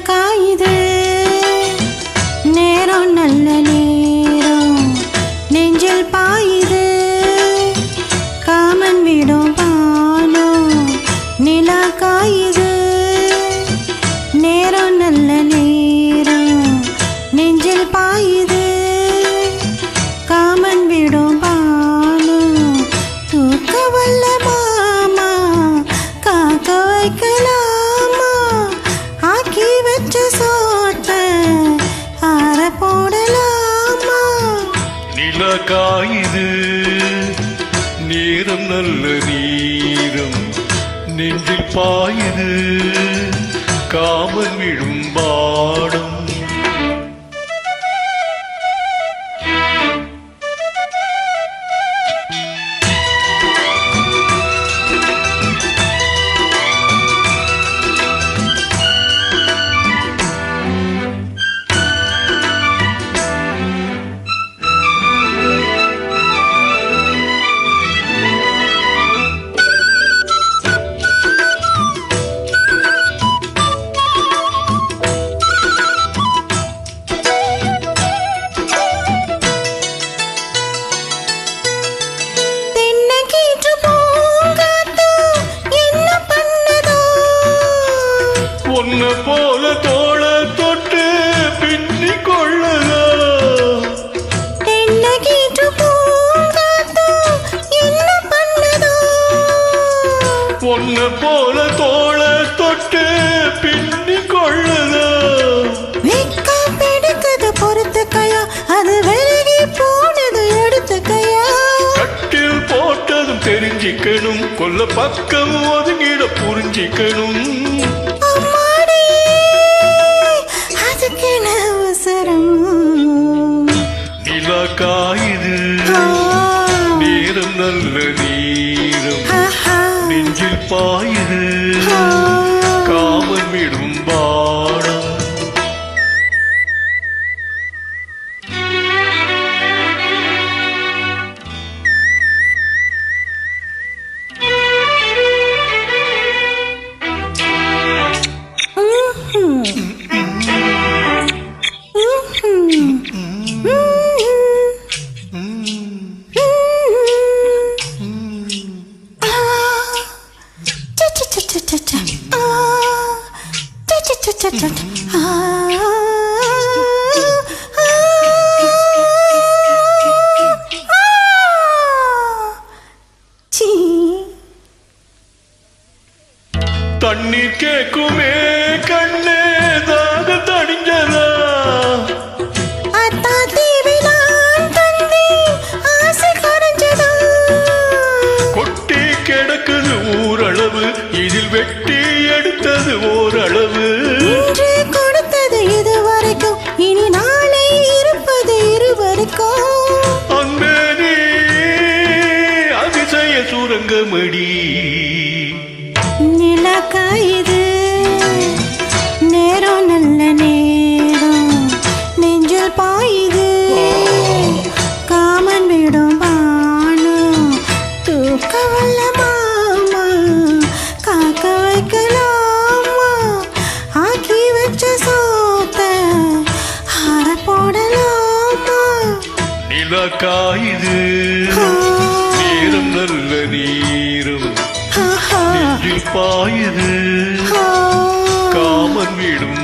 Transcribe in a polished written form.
காயுது நேரம் நல்ல நேரம் நெஞ்சில் பாயுது காமன் விடும் பானம் நிலா காயுது நேரம் நல்ல நேரம் நெஞ்சில் பாயுது காமன் விடும் பானம் தூக்க வல்ல மாமா காக்க வைக்கலாமா ஆக்கி வச்ச சோத்த ஆற போடலாமா நிலா காயுது நேரம் நல்ல நேரம் நெஞ்சில் பாயுது காமன் விடும் பாடம் உன்னை போல தோள தொட்டு பின்னி கொள்ளதா என்ன கீற்று பூங்காத்தோ என்ன பண்ணதோ உன்னை போல தோள தொட்டு பின்னி கொள்ளதா வெக்கா பிடித்தது பொறுத்துக்கையா அது விலகி போனது எடுத்துக்கையா கட்டில் போட்டதும் தெரிஞ்சிக்கணும் கொல்ல பக்கம் ஒதுங்கிட புரிஞ்சிக்கணும் நிலா காயுது நேரம் நல்ல நேரம் நெஞ்சில் பாயுது காமன் விடும் பாடம் தண்ணீர் கேக்குமே கண்ணே தாக தடிஞ்சதா கொட்டி கிடக்குது ஊரளவு இதில் வெட்டி எடுத்தது ஓரளவு கொடுத்தது இதுவரைக்கும் இனி நாளை இருப்பது இருவருக்கும் அன்பே நீ அதிசய சுரங்கமடி நிலா காயுது நேரம் நல்ல நேரம் நெஞ்சில் பாயுது காமன் விடும் பானம் தூக்க வல்ல மாமா காக்க வைக்கலாமா ஆக்கி வச்ச சோத்த ஆற போடலாமா நிலா காயுது நேரம் நல்ல நேரம் நெஞ்சில் பாயுது காமன் விடும்